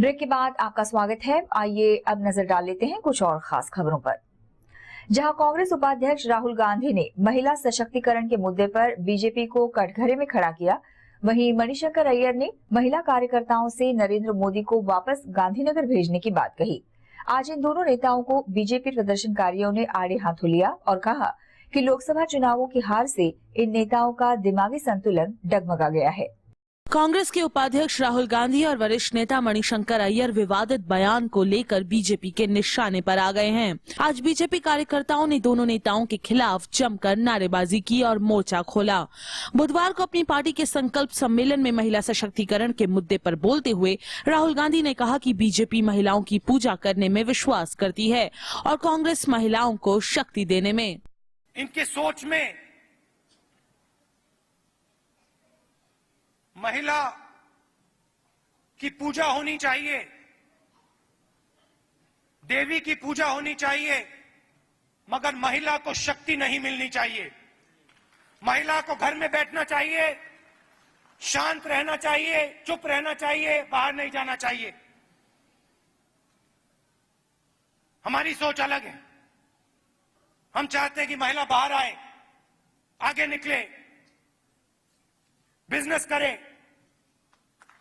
Break के बाद आपका स्वागत है। आइए अब नजर डाल लेते हैं कुछ और खास खबरों पर। जहां कांग्रेस उपाध्यक्ष राहुल गांधी ने महिला सशक्तिकरण के मुद्दे पर बीजेपी को कटघरे में खड़ा किया, वहीं मणिशंकर अय्यर ने महिला कार्यकर्ताओं से नरेंद्र मोदी को वापस गांधीनगर भेजने की बात कही। आज इन दोनों नेताओं को बीजेपी प्रदर्शनकारियों ने आड़े हाथों लिया और कहा कि लोकसभा चुनावों की हार से इन नेताओं का दिमागी संतुलन डगमगा गया है। कांग्रेस के उपाध्यक्ष राहुल गांधी और वरिष्ठ नेता मणिशंकर अय्यर विवादित बयान को लेकर बीजेपी के निशाने पर आ गए हैं। आज बीजेपी कार्यकर्ताओं ने दोनों नेताओं के खिलाफ जमकर नारेबाजी की और मोर्चा खोला। बुधवार को अपनी पार्टी के संकल्प सम्मेलन में महिला सशक्तिकरण के मुद्दे पर बोलते हुए राहुल गांधी ने कहा कि बीजेपी महिलाओं की पूजा करने में विश्वास करती है और कांग्रेस महिलाओं को शक्ति देने में। इनकी सोच में महिला की पूजा होनी चाहिए, देवी की पूजा होनी चाहिए, मगर महिला को शक्ति नहीं मिलनी चाहिए। महिला को घर में बैठना चाहिए, शांत रहना चाहिए, चुप रहना चाहिए, बाहर नहीं जाना चाहिए। हमारी सोच अलग है। हम चाहते हैं कि महिला बाहर आए, आगे निकले, बिजनेस करे,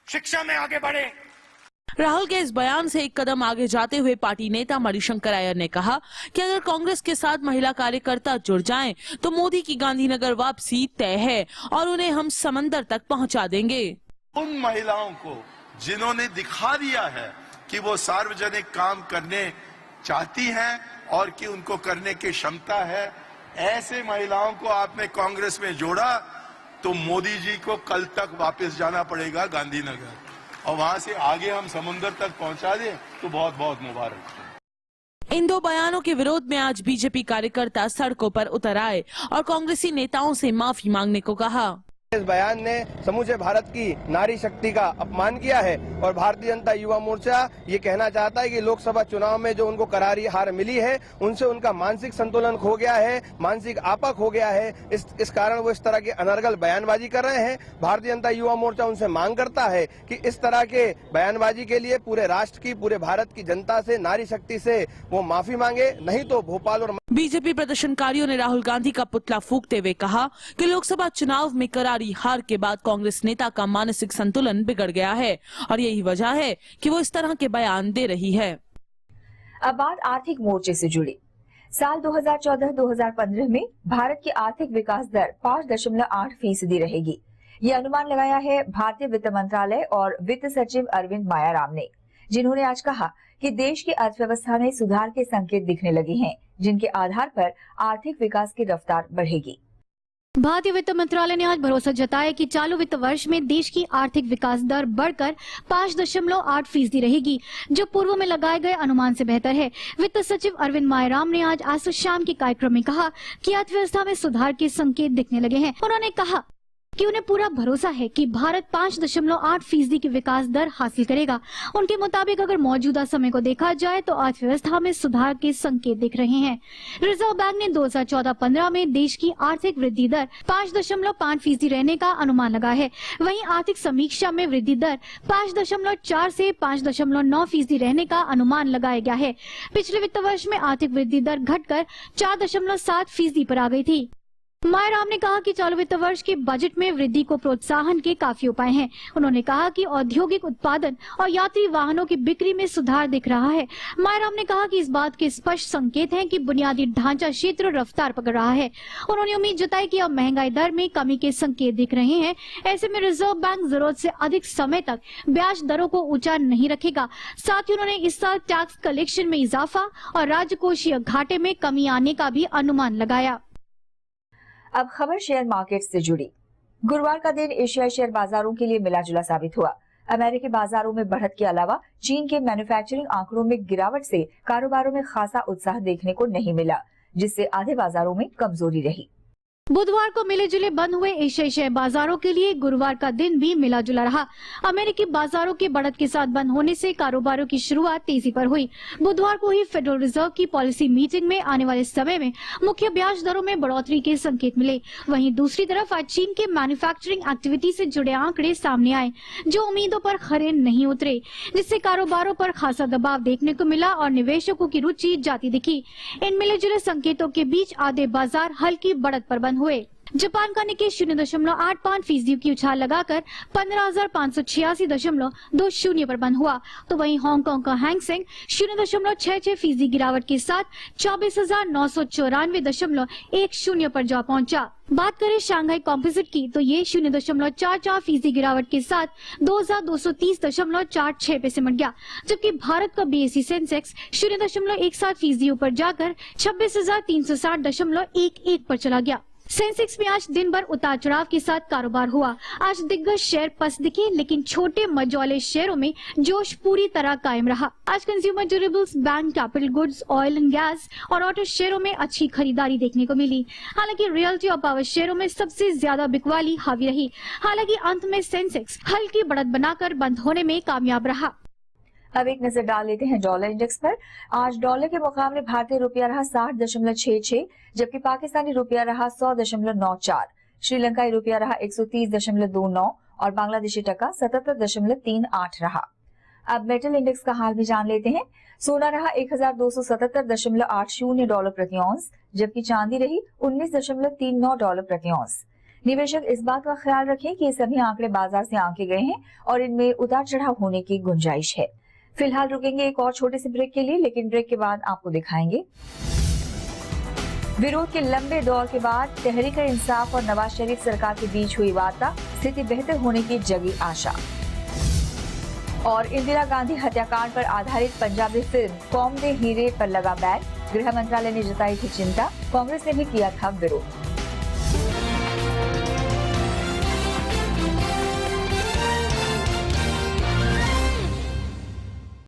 शिक्षा में आगे बढ़े। राहुल के इस बयान से एक कदम आगे जाते हुए पार्टी नेता मणिशंकर अय्यर ने कहा कि अगर कांग्रेस के साथ महिला कार्यकर्ता जुड़ जाएं, तो मोदी की गांधीनगर वापसी तय है और उन्हें हम समंदर तक पहुंचा देंगे। उन महिलाओं को जिन्होंने दिखा दिया है कि वो सार्वजनिक काम करने चाहती हैं और कि उनको करने की क्षमता है, ऐसे महिलाओं को आपने कांग्रेस में जोड़ा तो मोदी जी को कल तक वापस जाना पड़ेगा गांधीनगर और वहां से आगे हम समुद्र तक पहुंचा दें तो बहुत बहुत मुबारक। इन दो बयानों के विरोध में आज बीजेपी कार्यकर्ता सड़कों पर उतर आए और कांग्रेसी नेताओं से माफी मांगने को कहा। इस बयान ने समूचे भारत की नारी शक्ति का अपमान किया है और भारतीय जनता युवा मोर्चा ये कहना चाहता है कि लोकसभा चुनाव में जो उनको करारी हार मिली है, उनसे उनका मानसिक संतुलन खो गया है, मानसिक आपक हो गया है। इस कारण वो इस तरह की अनर्गल बयानबाजी कर रहे हैं। भारतीय जनता युवा मोर्चा उनसे मांग करता है कि इस तरह के बयानबाजी के लिए पूरे राष्ट्र की, पूरे भारत की जनता से, नारी शक्ति से वो माफी मांगे, नहीं तो भोपाल और बीजेपी प्रदर्शनकारियों ने राहुल गांधी का पुतला फूंकते हुए कहा कि लोकसभा चुनाव में करारी हार के बाद कांग्रेस नेता का मानसिक संतुलन बिगड़ गया है और यही वजह है कि वो इस तरह के बयान दे रही है। अब बात आर्थिक मोर्चे से जुड़ी। साल 2014-2015 में भारत की आर्थिक विकास दर 5.8% रहेगी। ये अनुमान लगाया है भारतीय वित्त मंत्रालय और वित्त सचिव अरविंद मायाराम ने, जिन्होंने आज कहा कि देश की अर्थव्यवस्था में सुधार के संकेत दिखने लगे हैं, जिनके आधार पर आर्थिक विकास की रफ्तार बढ़ेगी। भारतीय वित्त मंत्रालय ने आज भरोसा जताया कि चालू वित्त वर्ष में देश की आर्थिक विकास दर बढ़कर 5.8% रहेगी, जो पूर्व में लगाए गए अनुमान से बेहतर है। वित्त सचिव अरविंद मायाराम ने आज शाम के कार्यक्रम में कहा कि अर्थव्यवस्था में सुधार के संकेत दिखने लगे हैं। उन्होंने कहा कि उन्हें पूरा भरोसा है कि भारत 5.8% की विकास दर हासिल करेगा। उनके मुताबिक अगर मौजूदा समय को देखा जाए तो अर्थव्यवस्था में सुधार के संकेत दिख रहे हैं। रिजर्व बैंक ने 2014-15 में देश की आर्थिक वृद्धि दर 5.5% रहने का अनुमान लगा है। वहीं आर्थिक समीक्षा में वृद्धि दर 5.4 से 5.9% रहने का अनुमान लगाया गया है। पिछले वित्त वर्ष में आर्थिक वृद्धि दर घटकर 4.7% पर आ गई थी। मायाराम ने कहा कि चालू वित्त वर्ष के बजट में वृद्धि को प्रोत्साहन के काफी उपाय हैं। उन्होंने कहा कि औद्योगिक उत्पादन और यात्री वाहनों की बिक्री में सुधार दिख रहा है। मायाराम ने कहा कि इस बात के स्पष्ट संकेत हैं कि बुनियादी ढांचा क्षेत्र रफ्तार पकड़ रहा है। उन्होंने उम्मीद जताई कि अब महंगाई दर में कमी के संकेत दिख रहे हैं। ऐसे में रिजर्व बैंक जरूरत से अधिक समय तक ब्याज दरों को ऊंचा नहीं रखेगा। साथ ही उन्होंने इस साल टैक्स कलेक्शन में इजाफा और राजकोषीय घाटे में कमी आने का भी अनुमान लगाया। अब खबर शेयर मार्केट से जुड़ी। गुरुवार का दिन एशियाई शेयर बाजारों के लिए मिला-जुला साबित हुआ। अमेरिकी बाजारों में बढ़त के अलावा चीन के मैन्युफैक्चरिंग आंकड़ों में गिरावट से कारोबारों में खासा उत्साह देखने को नहीं मिला, जिससे आधे बाजारों में कमजोरी रही। बुधवार को मिले जुले बंद हुए एशियाई शेयर बाजारों के लिए गुरुवार का दिन भी मिला जुला रहा। अमेरिकी बाजारों के बढ़त के साथ बंद होने से कारोबारों की शुरुआत तेजी पर हुई। बुधवार को ही फेडरल रिजर्व की पॉलिसी मीटिंग में आने वाले समय में मुख्य ब्याज दरों में बढ़ोतरी के संकेत मिले। वहीं दूसरी तरफ आज चीन के मैन्युफैक्चरिंग एक्टिविटी से जुड़े आंकड़े सामने आए जो उम्मीदों पर खरे नहीं उतरे, जिससे कारोबारों पर खासा दबाव देखने को मिला और निवेशकों की रुचि जाती दिखी। इन मिले जुले संकेतों के बीच आधे बाजार हल्की बढ़त पर बंद हुए। जापान का निक्के 0.85% की उछाल लगाकर 15,586.20 पर बंद हुआ, तो वहीं हांगकांग का हैंग सेंग 0.66% गिरावट के साथ 24,994.10 पर जा पहुंचा। बात करें शंघाई कॉम्पोजिट की तो ये 0.44% गिरावट के साथ 2,230.46 पे सिमट गया, जबकि भारत का बीएसई सेंसेक्स 0.17% ऊपर जाकर 26,360.11 पर चला गया। सेंसेक्स में आज दिन भर उतार चढ़ाव के साथ कारोबार हुआ। आज दिग्गज शेयर पस्त दिखे, लेकिन छोटे मझौले शेयरों में जोश पूरी तरह कायम रहा। आज consumer durables, bank, capital goods, oil and gas और ऑटो शेयरों में अच्छी खरीदारी देखने को मिली। हालांकि रियल्टी और पावर शेयरों में सबसे ज्यादा बिकवाली हावी रही। हालांकि अंत में सेंसेक्स हल्की बढ़त बनाकर बंद होने में कामयाब रहा। अब एक नजर डाल लेते हैं डॉलर इंडेक्स पर। आज डॉलर के मुकाबले भारतीय रुपया रहा 60.66, जबकि पाकिस्तानी रुपया रहा 100.94, श्रीलंकाई रुपया रहा 130.29 और बांग्लादेशी टका 77.38 रहा। अब मेटल इंडेक्स का हाल भी जान लेते हैं। सोना रहा 1277.80 डॉलर प्रति औंस, जबकि चांदी रही 19.39 डॉलर प्रति औंस। निवेशक इस बात का ख्याल रखें कि ये सभी आंकड़े बाजार से आंके गए हैं और इनमें उतार चढ़ाव होने की गुंजाइश है। फिलहाल रुकेंगे एक और छोटे से ब्रेक के लिए, लेकिन ब्रेक के बाद आपको दिखाएंगे विरोध के लंबे दौर के बाद तहरीक-ए-इंसाफ और नवाज शरीफ सरकार के बीच हुई वार्ता, स्थिति बेहतर होने की जगी आशा। और इंदिरा गांधी हत्याकांड पर आधारित पंजाबी फिल्म कौम दे हीरे पर लगा बैन, गृह मंत्रालय ने जताई थी चिंता, कांग्रेस ने भी किया था विरोध।